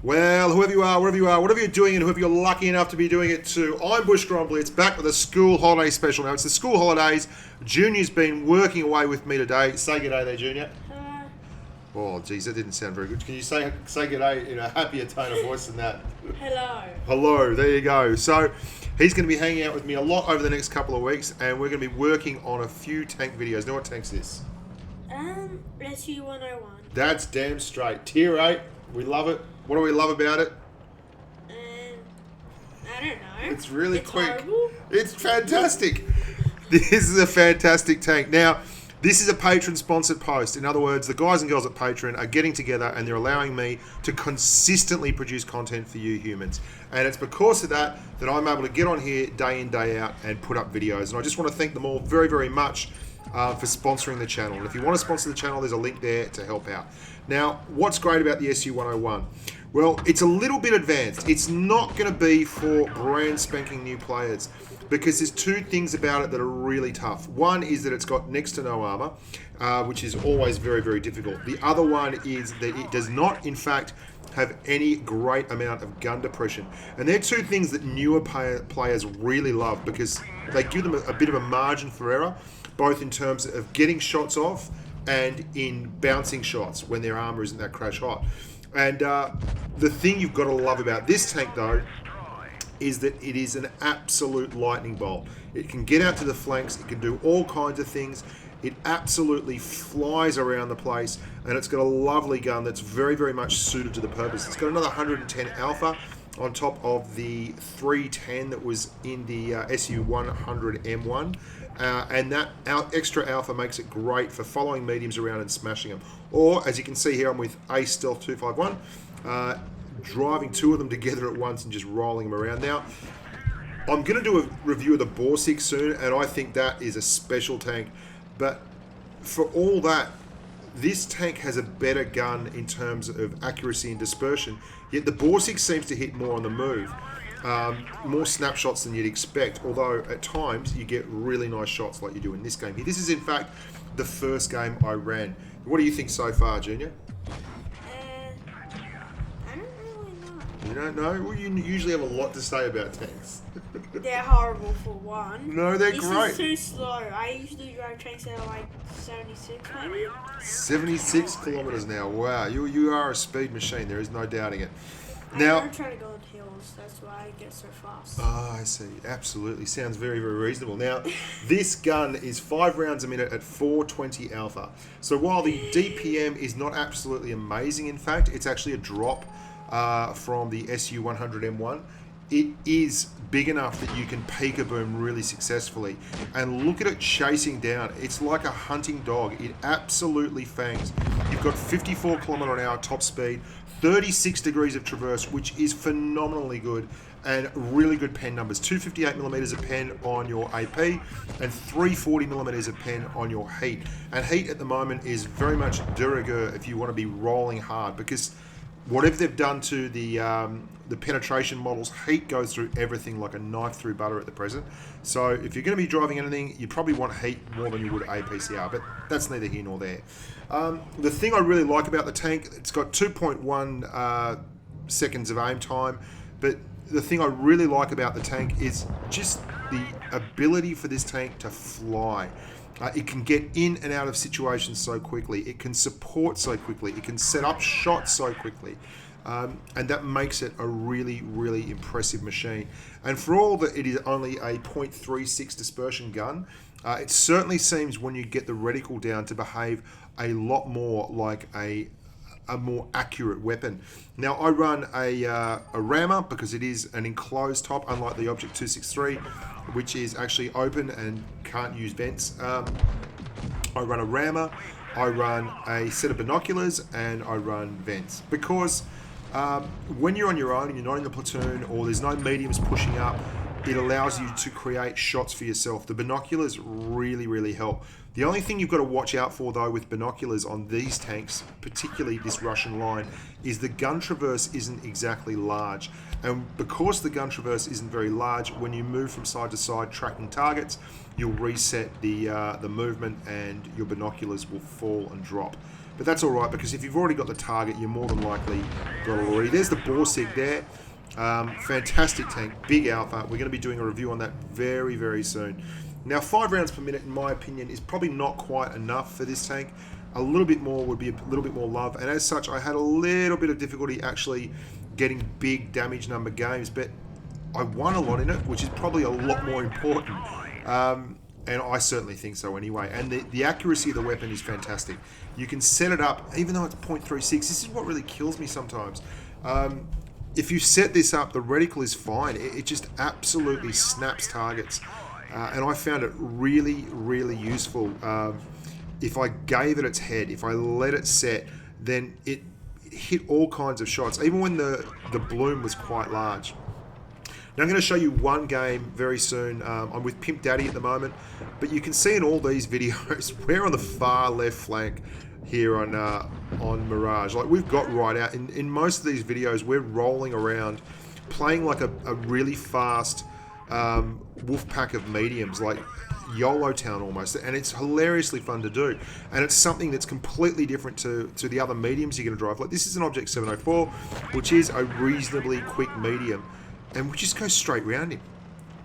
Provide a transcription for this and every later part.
Well, whoever you are, wherever you are, whatever you're doing, and whoever you're lucky enough to be doing it to, I'm Bushka on Blitz, back with a school holiday special. Now, it's the school holidays. Junior's been working away with me today. Say good day there, Junior. Oh, geez, that didn't sound very good. Can you say good day in a happier tone of voice than that? Hello. Hello, there you go. So, he's going to be hanging out with me a lot over the next couple of weeks, and we're going to be working on a few tank videos. Know what tank's this? SU 101. That's damn straight. Tier 8. We love it. What do we love about it? I don't know. It's really quick. Horrible. It's fantastic. This is a fantastic tank. Now, this is a patron-sponsored post. In other words, the guys and girls at Patreon are getting together and they're allowing me to consistently produce content for you humans. And it's because of that I'm able to get on here day in, day out and put up videos. And I just want to thank them all very, very much for sponsoring the channel. And if you want to sponsor the channel, there's a link there to help out. Now, what's great about the SU-101? Well, it's a little bit advanced. It's not going to be for brand spanking new players because there's two things about it that are really tough. One is that it's got next to no armor, which is always very, very difficult. The other one is that it does not, in fact, have any great amount of gun depression. And they're two things that newer players really love because they give them a bit of a margin for error, both in terms of getting shots off and in bouncing shots when their armor isn't that crash hot. And the thing you've got to love about this tank, though, is that it is an absolute lightning bolt. It can get out to the flanks. It can do all kinds of things. It absolutely flies around the place, and it's got a lovely gun that's very, very much suited to the purpose. It's got another 110 alpha on top of the 310 that was in the SU-100M1. And that extra alpha makes it great for following mediums around and smashing them. Or, as you can see here, I'm with Ace Stealth 251, driving two of them together at once and just rolling them around. Now, I'm going to do a review of the Borsig soon, and I think that is a special tank. But for all that, this tank has a better gun in terms of accuracy and dispersion, yet the Borsig seems to hit more on the move. More snapshots than you'd expect, although at times you get really nice shots like you do in this game here. This is in fact the first game I ran. What do you think so far, Junior? I don't really know. You don't know? Well, you usually have a lot to say about tanks. They're horrible for one. No, they're great. This is too slow. I usually drive tanks that are like 76 maybe. 76 kilometers an hour. Wow, you are a speed machine. There is no doubting it. Now, I'm trying to go on hills. That's why I get so fast. Oh, I see. Absolutely. Sounds very, very reasonable. Now, this gun is 5 rounds a minute at 420 alpha. So while the DPM is not absolutely amazing, in fact, it's actually a drop from the SU-100M1. It is big enough that you can peek-a-boom really successfully. And look at it chasing down. It's like a hunting dog. It absolutely fangs. You've got 54 kilometer an hour top speed, 36 degrees of traverse, which is phenomenally good, and really good pen numbers. 258 millimeters of pen on your AP and 340 millimeters of pen on your heat. And heat at the moment is very much de rigueur if you want to be rolling hard, because whatever they've done to the penetration models, heat goes through everything like a knife through butter at the present. So if you're going to be driving anything, you probably want heat more than you would APCR, but that's neither here nor there. The thing I really like about the tank, it's got 2.1 seconds of aim time, but the thing I really like about the tank is just the ability for this tank to fly. It can get in and out of situations so quickly. It can support so quickly. It can set up shots so quickly. And that makes it a really, really impressive machine. And for all that it is only a .36 dispersion gun, it certainly seems when you get the reticle down to behave a lot more like a more accurate weapon. Now, I run a rammer because it is an enclosed top, unlike the Object 263, which is actually open and can't use vents. I run a rammer, I run a set of binoculars, and I run vents. Because when you're on your own and you're not in the platoon, or there's no mediums pushing up, it allows you to create shots for yourself. The binoculars really, really help. The only thing you've got to watch out for, though, with binoculars on these tanks, particularly this Russian line, is the gun traverse isn't exactly large. And because the gun traverse isn't very large, when you move from side to side tracking targets, you'll reset the movement and your binoculars will fall and drop. But that's all right, because if you've already got the target, you're more than likely got it already. There's the Borsig there. Fantastic tank, big alpha. We're going to be doing a review on that very, very soon. Now, 5 rounds per minute, in my opinion, is probably not quite enough for this tank. A little bit more would be a little bit more love. And as such, I had a little bit of difficulty actually getting big damage number games. But I won a lot in it, which is probably a lot more important. And I certainly think so anyway. And the accuracy of the weapon is fantastic. You can set it up, even though it's .36. This is what really kills me sometimes. If you set this up, the reticle is fine. It just absolutely snaps targets. And I found it really, really useful. If I gave it its head, if I let it set, then it hit all kinds of shots, even when the bloom was quite large. Now I'm going to show you one game very soon. I'm with Pimp Daddy at the moment, but you can see in all these videos, we're on the far left flank here on Mirage. Like, we've got right out. In most of these videos, we're rolling around, playing like a really fast wolf pack of mediums, like YOLO Town almost, and it's hilariously fun to do. And it's something that's completely different to the other mediums you're going to drive. Like, this is an Object 704, which is a reasonably quick medium. And we just go straight round him.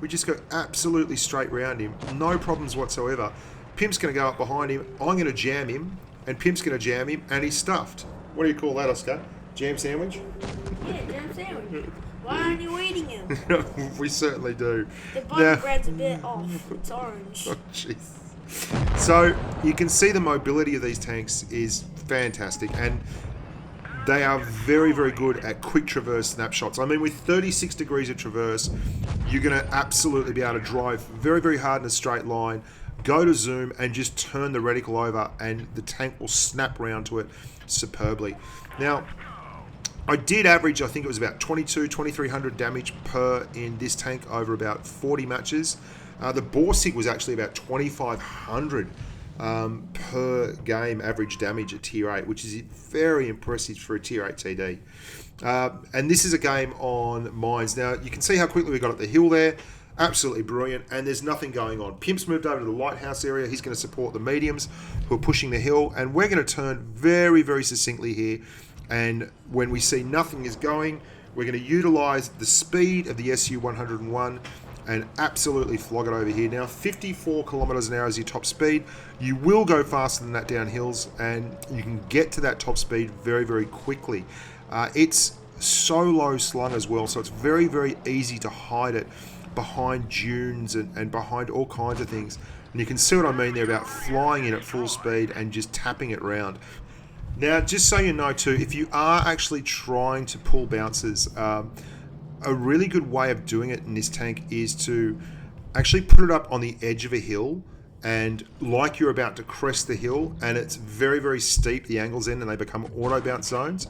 We just go absolutely straight round him. No problems whatsoever. Pimp's going to go up behind him. I'm going to jam him. And Pimp's going to jam him. And he's stuffed. What do you call that, Oscar? Jam sandwich? Yeah, jam sandwich. Why aren't you eating him? We certainly do. The butter bread's a bit off. It's orange. Oh, jeez. So, you can see the mobility of these tanks is fantastic. And they are very, very good at quick traverse snapshots. I mean, with 36 degrees of traverse, you're going to absolutely be able to drive very, very hard in a straight line, go to zoom, and just turn the reticle over, and the tank will snap round to it superbly. Now, I did average, I think it was about 2,300 damage per in this tank over about 40 matches. The Borsig was actually about 2,500 per game average damage at tier 8, which is very impressive for a tier 8 TD. And this is a game on mines. Now, you can see how quickly we got up the hill there. Absolutely brilliant, and there's nothing going on. Pimp's moved over to the lighthouse area. He's going to support the mediums who are pushing the hill, and we're going to turn very, very succinctly here. And when we see nothing is going, we're going to utilize the speed of the SU-101 and absolutely flog it over here. Now, 54 kilometers an hour is your top speed. You will go faster than that down hills, and you can get to that top speed very, very quickly. It's so low slung as well, so it's very, very easy to hide it behind dunes and behind all kinds of things. And you can see what I mean there about flying in at full speed and just tapping it round. Now, just so you know too, if you are actually trying to pull bounces, a really good way of doing it in this tank is to actually put it up on the edge of a hill, and like you're about to crest the hill, and it's very, very steep, the angles in, and they become auto bounce zones.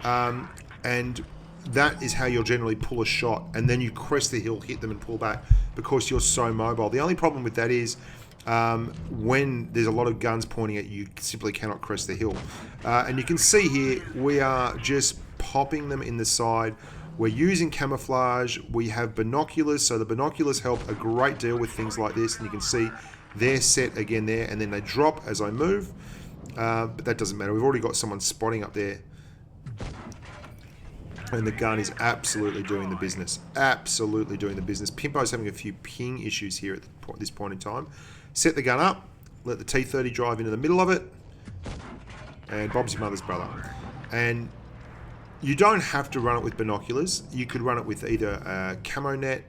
And that is how you'll generally pull a shot, and then you crest the hill, hit them and pull back because you're so mobile. The only problem with that is when there's a lot of guns pointing at you, you simply cannot crest the hill. And you can see here, we are just popping them in the side. We're using camouflage. We have binoculars, so the binoculars help a great deal with things like this. And you can see they're set again there, and then they drop as I move. But that doesn't matter. We've already got someone spotting up there. And the gun is absolutely doing the business. Absolutely doing the business. Pimpo's having a few ping issues here at this point in time. Set the gun up. Let the T-30 drive into the middle of it. And Bob's your mother's brother. And you don't have to run it with binoculars. You could run it with either a camo net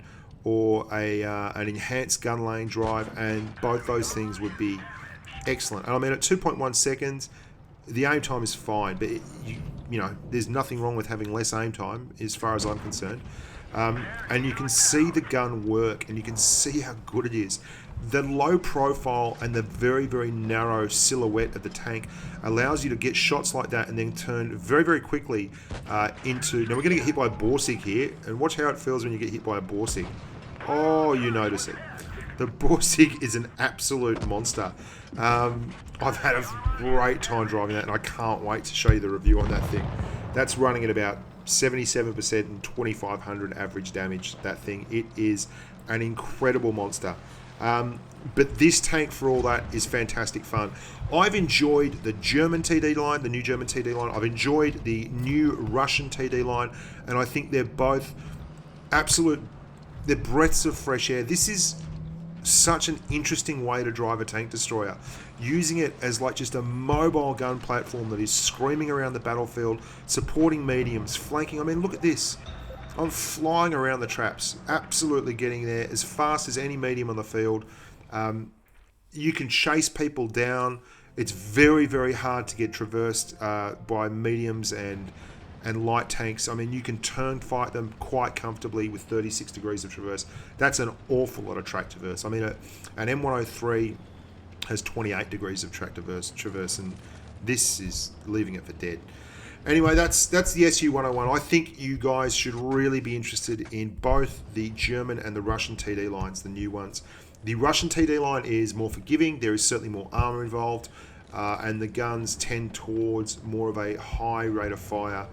or an enhanced gun lane drive, and both those things would be excellent. And I mean, at 2.1 seconds, the aim time is fine, but you know, there's nothing wrong with having less aim time as far as I'm concerned. And you can see the gun work, and you can see how good it is. The low profile and the very, very narrow silhouette of the tank allows you to get shots like that and then turn very, very quickly into... Now, we're going to get hit by a Borsig here, and watch how it feels when you get hit by a Borsig. Oh, you notice it. The Borsig is an absolute monster. I've had a great time driving that, and I can't wait to show you the review on that thing. That's running at about 77% and 2,500 average damage, that thing. It is an incredible monster. But this tank, for all that, is fantastic fun. I've enjoyed the German TD line, the new German TD line. I've enjoyed the new Russian TD line, and I think they're both they're breaths of fresh air. This is such an interesting way to drive a tank destroyer, using it as like just a mobile gun platform that is screaming around the battlefield, supporting mediums, flanking. I mean, look at this. I'm flying around the traps, absolutely getting there as fast as any medium on the field. You can chase people down. It's very, very hard to get traversed by mediums and light tanks. I mean, you can turn fight them quite comfortably with 36 degrees of traverse. That's an awful lot of track traverse. I mean, an M103 has 28 degrees of track traverse, and this is leaving it for dead. Anyway, that's the SU-101. I think you guys should really be interested in both the German and the Russian TD lines, the new ones. The Russian TD line is more forgiving. There is certainly more armour involved, and the guns tend towards more of a high rate of fire,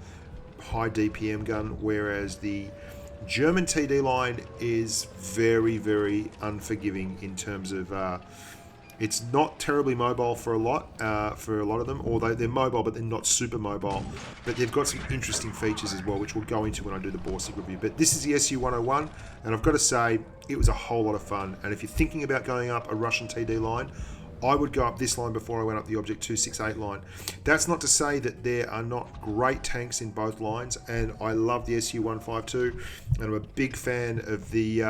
high DPM gun, whereas the German TD line is very, very unforgiving in terms of it's not terribly mobile for a lot of them, although they're mobile, but they're not super mobile. But they've got some interesting features as well, which we'll go into when I do the Borsig review. But this is the SU-101, and I've got to say, it was a whole lot of fun. And if you're thinking about going up a Russian TD line, I would go up this line before I went up the Object 268 line. That's not to say that there are not great tanks in both lines, and I love the SU-152, and I'm a big fan of the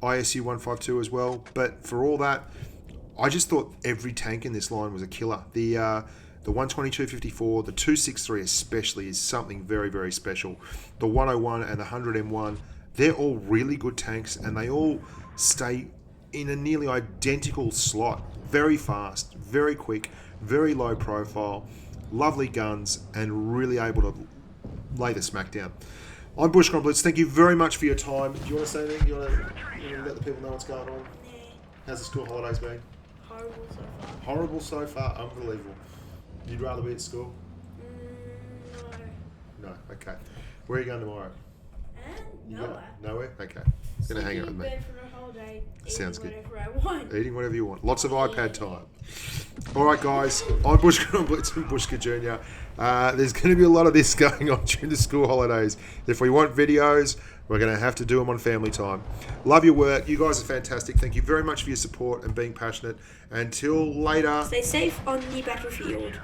ISU-152 as well. But for all that, I just thought every tank in this line was a killer. The 122-54, the 263 especially, is something very, very special. The 101 and the 100M1, they're all really good tanks, and they all stay in a nearly identical slot. Very fast, very quick, very low profile, lovely guns, and really able to lay the smack down. I'm Bushka Blitz. Thank you very much for your time. Do you want to say anything? Do you want to let the people know what's going on? Yeah. How's the school holidays been? Horrible so far. Horrible so far. Unbelievable. You'd rather be at school? No. No. Okay. Where are you going tomorrow? Nowhere. Nowhere? Okay. Gonna hang out with me. Bed for the whole day. Sounds good. Whatever I want. Eating whatever you want. Lots of iPad time. All right, guys. I'm Bushka Blitz and Bushka Jr. There's going to be a lot of this going on during the school holidays. If we want videos, we're going to have to do them on family time. Love your work. You guys are fantastic. Thank you very much for your support and being passionate. Until later. Stay safe on the battlefield.